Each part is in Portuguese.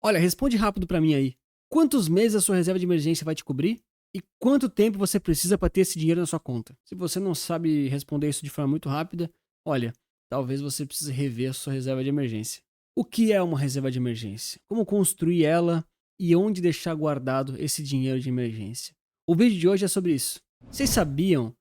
Olha, responde rápido pra mim aí. Quantos meses a sua reserva de emergência vai te cobrir? E quanto tempo você precisa para ter esse dinheiro na sua conta? Se você não sabe responder isso de forma muito rápida, olha, talvez você precise rever a sua reserva de emergência. O que é uma reserva de emergência? Como construir ela e onde deixar guardado esse dinheiro de emergência? O vídeo de hoje é sobre isso. Vocês sabiam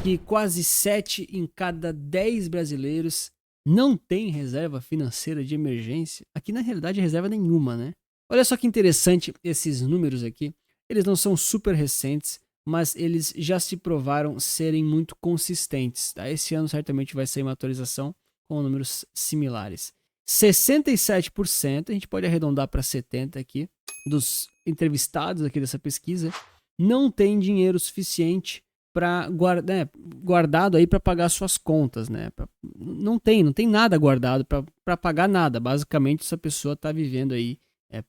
que quase 7 em cada 10 brasileiros não tem reserva financeira de emergência? Aqui na realidade reserva nenhuma, né? Olha só que interessante esses números aqui. Eles não são super recentes, mas eles já se provaram serem muito consistentes. Tá? Esse ano certamente vai sair uma atualização com números similares. 67%, a gente pode arredondar para 70% aqui, dos entrevistados aqui dessa pesquisa, não tem dinheiro suficiente para guardado aí para pagar suas contas, né? Não tem nada guardado para pagar nada. Basicamente, essa pessoa está vivendo aí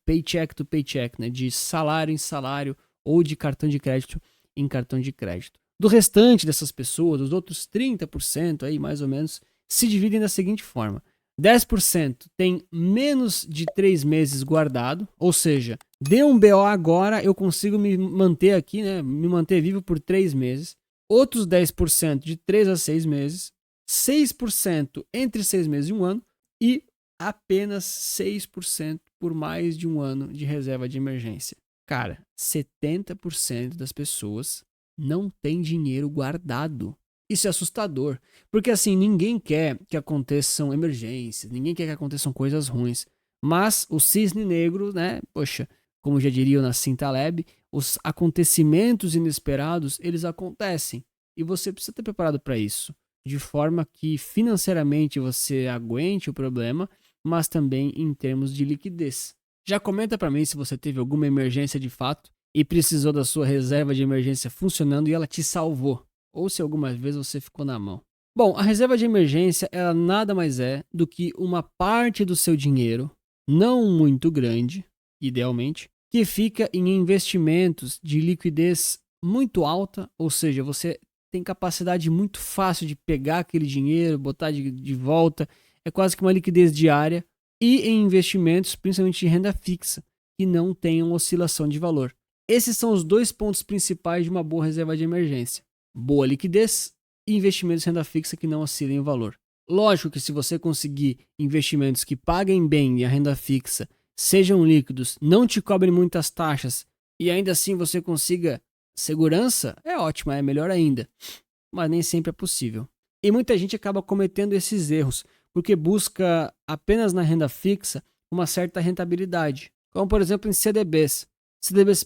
paycheck to paycheck, né? De salário em salário ou de cartão de crédito em cartão de crédito. Do restante dessas pessoas, os outros 30% aí, mais ou menos, se dividem da seguinte forma: 10% tem menos de 3 meses guardado, ou seja, deu um BO agora, eu consigo me manter aqui, né, me manter vivo por 3 meses. Outros 10% de 3 a 6 meses, 6% entre 6 meses e 1 ano e apenas 6% por mais de 1 ano de reserva de emergência. Cara, 70% das pessoas não tem dinheiro guardado. Isso é assustador, porque assim, ninguém quer que aconteçam emergências, ninguém quer que aconteçam coisas ruins, mas o cisne negro, né, poxa, como já diria o Nassim Taleb, os acontecimentos inesperados, eles acontecem, e você precisa estar preparado para isso, de forma que financeiramente você aguente o problema, mas também em termos de liquidez. Já comenta para mim se você teve alguma emergência de fato e precisou da sua reserva de emergência funcionando e ela te salvou, ou se algumas vezes você ficou na mão. Bom, a reserva de emergência ela nada mais é do que uma parte do seu dinheiro, não muito grande, idealmente, que fica em investimentos de liquidez muito alta, ou seja, você tem capacidade muito fácil de pegar aquele dinheiro, botar de volta, é quase que uma liquidez diária, e em investimentos, principalmente de renda fixa, que não tenham oscilação de valor. Esses são os dois pontos principais de uma boa reserva de emergência: boa liquidez e investimentos em renda fixa que não oscilem o valor. Lógico que se você conseguir investimentos que paguem bem e a renda fixa sejam líquidos, não te cobrem muitas taxas e ainda assim você consiga segurança, é ótimo, é melhor ainda. Mas nem sempre é possível. E muita gente acaba cometendo esses erros porque busca apenas na renda fixa uma certa rentabilidade, como por exemplo em CDBs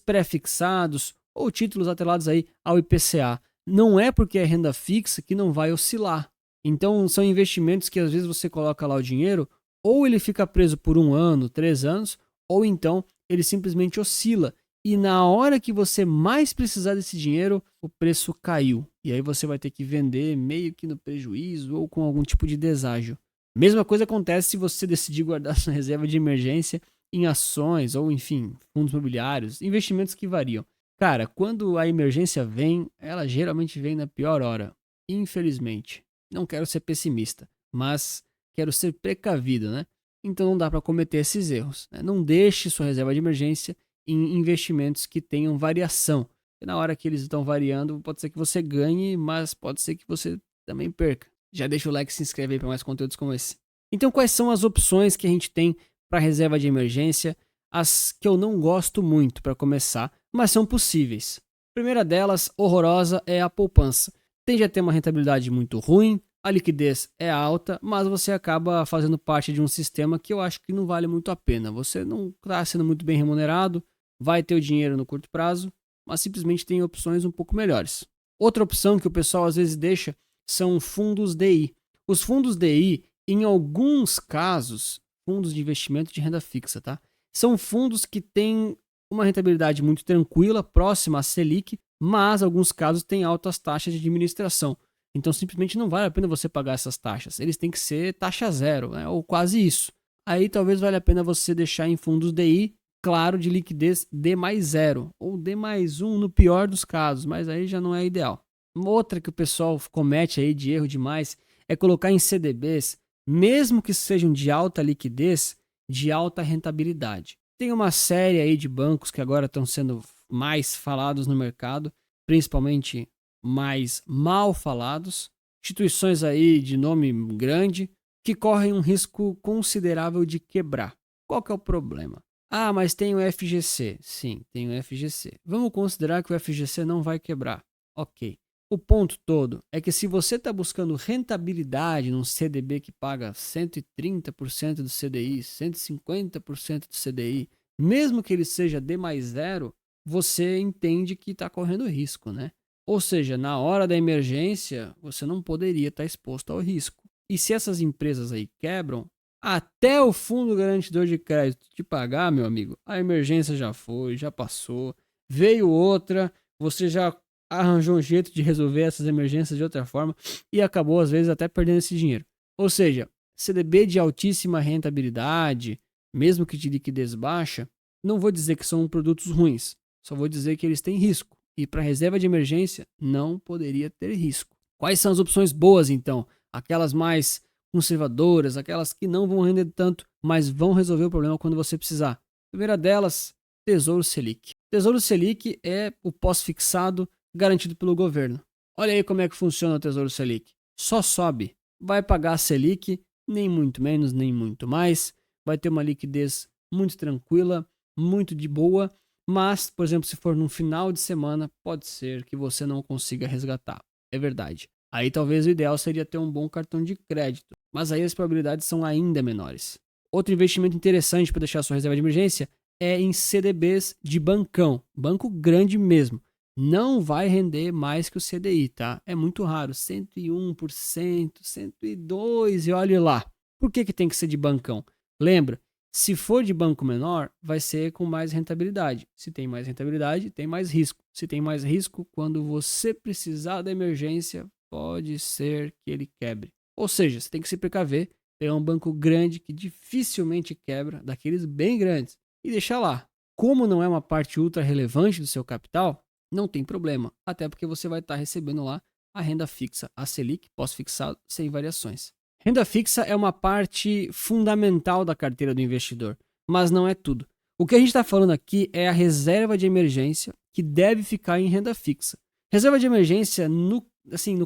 pré-fixados ou títulos atrelados aí ao IPCA. Não é porque é renda fixa que não vai oscilar. Então são investimentos que às vezes você coloca lá o dinheiro, ou ele fica preso por 1 ano, 3 anos, ou então ele simplesmente oscila. E na hora que você mais precisar desse dinheiro, o preço caiu. E aí você vai ter que vender meio que no prejuízo ou com algum tipo de deságio. Mesma coisa acontece se você decidir guardar sua reserva de emergência em ações ou, enfim, fundos imobiliários, investimentos que variam. Cara, quando a emergência vem, ela geralmente vem na pior hora. Infelizmente. Não quero ser pessimista, mas quero ser precavido, né? Então não dá para cometer esses erros, né? Não deixe sua reserva de emergência em investimentos que tenham variação. E na hora que eles estão variando, pode ser que você ganhe, mas pode ser que você também perca. Já deixa o like e se inscreve aí para mais conteúdos como esse. Então, quais são as opções que a gente tem para reserva de emergência? As que eu não gosto muito para começar, mas são possíveis. A primeira delas, horrorosa, é a poupança. Tende a ter uma rentabilidade muito ruim, a liquidez é alta, mas você acaba fazendo parte de um sistema que eu acho que não vale muito a pena. Você não está sendo muito bem remunerado, vai ter o dinheiro no curto prazo, mas simplesmente tem opções um pouco melhores. Outra opção que o pessoal às vezes deixa são fundos DI. Os fundos DI, em alguns casos, fundos de investimento de renda fixa, tá? São fundos que têm uma rentabilidade muito tranquila, próxima à Selic, mas em alguns casos têm altas taxas de administração. Então simplesmente não vale a pena você pagar essas taxas. Eles têm que ser taxa zero, né? Ou quase isso. Aí talvez valha a pena você deixar em fundos DI, claro, de liquidez D mais 0 ou D mais 1 no pior dos casos, mas aí já não é ideal. Uma outra que o pessoal comete aí de erro demais é colocar em CDBs, mesmo que sejam de alta liquidez, de alta rentabilidade. Tem uma série aí de bancos que agora estão sendo mais falados no mercado, principalmente mais mal falados, instituições aí de nome grande que correm um risco considerável de quebrar. Qual que é o problema? Ah, mas tem o FGC. Sim, tem o FGC. Vamos considerar que o FGC não vai quebrar. Ok. O ponto todo é que se você está buscando rentabilidade num CDB que paga 130% do CDI, 150% do CDI, mesmo que ele seja D mais zero, você entende que está correndo risco, né? Ou seja, na hora da emergência, você não poderia estar exposto ao risco. E se essas empresas aí quebram, até o fundo garantidor de crédito te pagar, meu amigo, a emergência já foi, já passou, veio outra, você já arranjou um jeito de resolver essas emergências de outra forma e acabou, às vezes, até perdendo esse dinheiro. Ou seja, CDB de altíssima rentabilidade, mesmo que de liquidez baixa, não vou dizer que são produtos ruins, só vou dizer que eles têm risco. E para reserva de emergência, não poderia ter risco. Quais são as opções boas, então? Aquelas mais conservadoras, aquelas que não vão render tanto, mas vão resolver o problema quando você precisar. A primeira delas, Tesouro Selic. Tesouro Selic é o pós-fixado garantido pelo governo. Olha aí como é que funciona o Tesouro Selic. Só sobe. Vai pagar a Selic, nem muito menos, nem muito mais. Vai ter uma liquidez muito tranquila, muito de boa. Mas, por exemplo, se for num final de semana, pode ser que você não consiga resgatar. É verdade. Aí talvez o ideal seria ter um bom cartão de crédito, mas aí as probabilidades são ainda menores. Outro investimento interessante para deixar sua reserva de emergência é em CDBs de bancão, banco grande mesmo. Não vai render mais que o CDI, tá? É muito raro, 101%, 102% e olhe lá. Por que tem que ser de bancão? Lembra, se for de banco menor, vai ser com mais rentabilidade. Se tem mais rentabilidade, tem mais risco. Se tem mais risco, quando você precisar da emergência, pode ser que ele quebre. Ou seja, você tem que se precaver, pegar um banco grande que dificilmente quebra, daqueles bem grandes, e deixar lá. Como não é uma parte ultra relevante do seu capital, não tem problema, até porque você vai estar recebendo lá a renda fixa, a Selic, pós-fixado, sem variações. Renda fixa é uma parte fundamental da carteira do investidor, mas não é tudo. O que a gente está falando aqui é a reserva de emergência que deve ficar em renda fixa. Reserva de emergência, no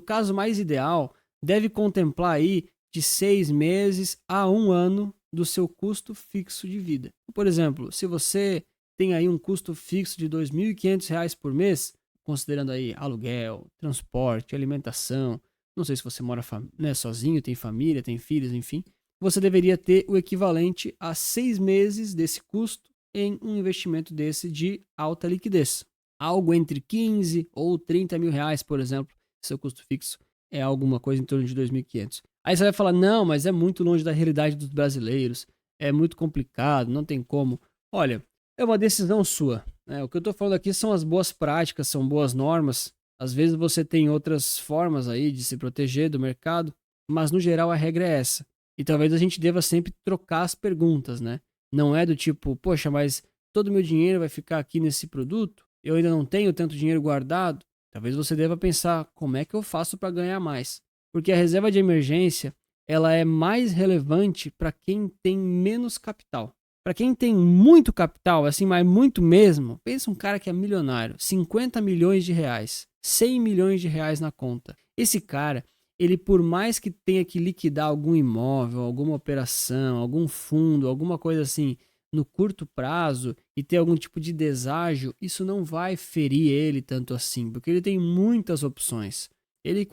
caso mais ideal, deve contemplar aí de 6 meses a 1 ano do seu custo fixo de vida. Por exemplo, se você tem aí um custo fixo de R$ 2.500 por mês, considerando aí aluguel, transporte, alimentação, não sei se você mora sozinho, tem família, tem filhos, enfim, você deveria ter o equivalente a 6 meses desse custo em um investimento desse de alta liquidez. Algo entre 15 ou 30 mil reais, por exemplo, seu custo fixo é alguma coisa em torno de 2.500. Aí você vai falar, não, mas é muito longe da realidade dos brasileiros, é muito complicado, não tem como. Olha, é uma decisão sua, né? O que eu estou falando aqui são as boas práticas, são boas normas. Às vezes você tem outras formas aí de se proteger do mercado, mas no geral a regra é essa. E talvez a gente deva sempre trocar as perguntas, né? Não é do tipo, poxa, mas todo o meu dinheiro vai ficar aqui nesse produto? Eu ainda não tenho tanto dinheiro guardado? Talvez você deva pensar, como é que eu faço para ganhar mais? Porque a reserva de emergência, ela é mais relevante para quem tem menos capital. Para quem tem muito capital, assim, mas muito mesmo, pensa um cara que é milionário, 50 milhões de reais, 100 milhões de reais na conta. Esse cara, ele por mais que tenha que liquidar algum imóvel, alguma operação, algum fundo, alguma coisa assim, no curto prazo e ter algum tipo de deságio, isso não vai ferir ele tanto assim, porque ele tem muitas opções. Ele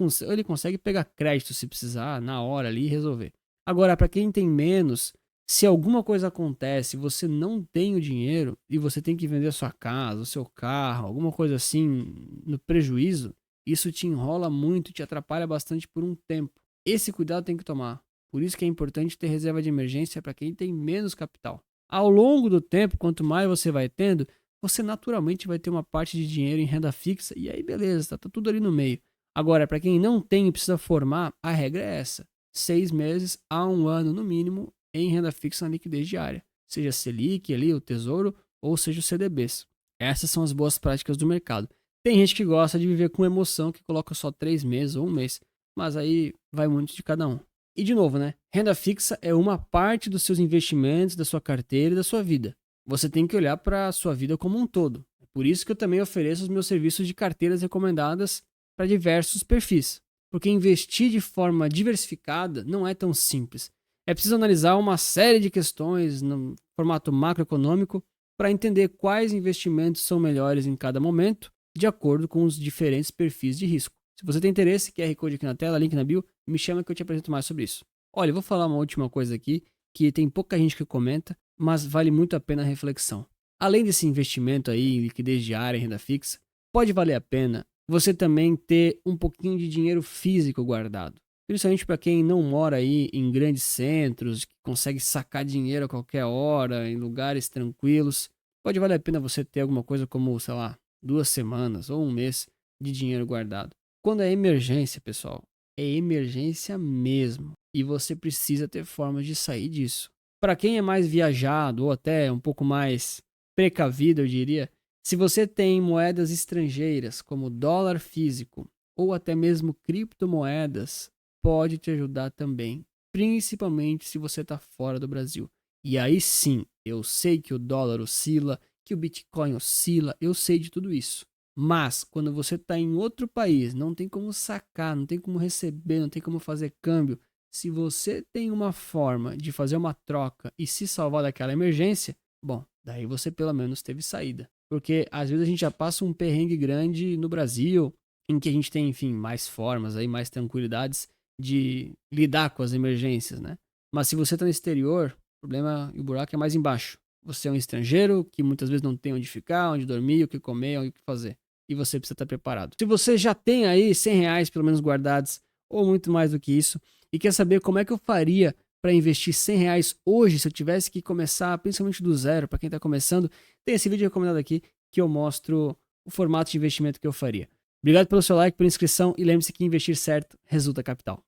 consegue pegar crédito se precisar, na hora ali e resolver. Agora, para quem tem menos, se alguma coisa acontece, você não tem o dinheiro e você tem que vender a sua casa, o seu carro, alguma coisa assim, no prejuízo, isso te enrola muito, te atrapalha bastante por um tempo. Esse cuidado tem que tomar. Por isso que é importante ter reserva de emergência para quem tem menos capital. Ao longo do tempo, quanto mais você vai tendo, você naturalmente vai ter uma parte de dinheiro em renda fixa e aí beleza, tá tudo ali no meio. Agora, para quem não tem e precisa formar, a regra é essa: 6 meses a 1 ano no mínimo em renda fixa na liquidez diária, seja Selic, ali, o Tesouro, ou seja os CDBs. Essas são as boas práticas do mercado. Tem gente que gosta de viver com emoção, que coloca só 3 meses ou 1 mês, mas aí vai muito de cada um. E de novo, né? Renda fixa é uma parte dos seus investimentos, da sua carteira e da sua vida. você tem que olhar para a sua vida como um todo. É por isso que eu também ofereço os meus serviços de carteiras recomendadas para diversos perfis. Porque investir de forma diversificada não é tão simples. É preciso analisar uma série de questões no formato macroeconômico para entender quais investimentos são melhores em cada momento, de acordo com os diferentes perfis de risco. Se você tem interesse, QR Code aqui na tela, link na bio, me chama que eu te apresento mais sobre isso. Olha, eu vou falar uma última coisa aqui, que tem pouca gente que comenta, mas vale muito a pena a reflexão. Além desse investimento aí em liquidez diária e renda fixa, pode valer a pena você também ter um pouquinho de dinheiro físico guardado. Principalmente para quem não mora aí em grandes centros, que consegue sacar dinheiro a qualquer hora, em lugares tranquilos. Pode valer a pena você ter alguma coisa como, sei lá, 2 semanas ou um mês de dinheiro guardado. Quando é emergência, pessoal, é emergência mesmo. E você precisa ter formas de sair disso. Para quem é mais viajado ou até um pouco mais precavido, eu diria, se você tem moedas estrangeiras, como dólar físico ou até mesmo criptomoedas, pode te ajudar também, principalmente se você está fora do Brasil. E aí sim, eu sei que o dólar oscila, que o Bitcoin oscila, eu sei de tudo isso. Mas quando você está em outro país, não tem como sacar, não tem como receber, não tem como fazer câmbio. Se você tem uma forma de fazer uma troca e se salvar daquela emergência, bom, daí você pelo menos teve saída. Porque às vezes a gente já passa um perrengue grande no Brasil, em que a gente tem, enfim, mais formas aí, mais tranquilidades de lidar com as emergências, né? Mas se você está no exterior, o problema e o buraco é mais embaixo. Você é um estrangeiro que muitas vezes não tem onde ficar, onde dormir, o que comer, o que fazer. E você precisa estar preparado. Se você já tem aí R$ 100 pelo menos guardados, ou muito mais do que isso, e quer saber como é que eu faria para investir R$ 100 hoje, se eu tivesse que começar, principalmente do zero, para quem está começando, tem esse vídeo recomendado aqui que eu mostro o formato de investimento que eu faria. Obrigado pelo seu like, pela inscrição e lembre-se que investir certo resulta capital.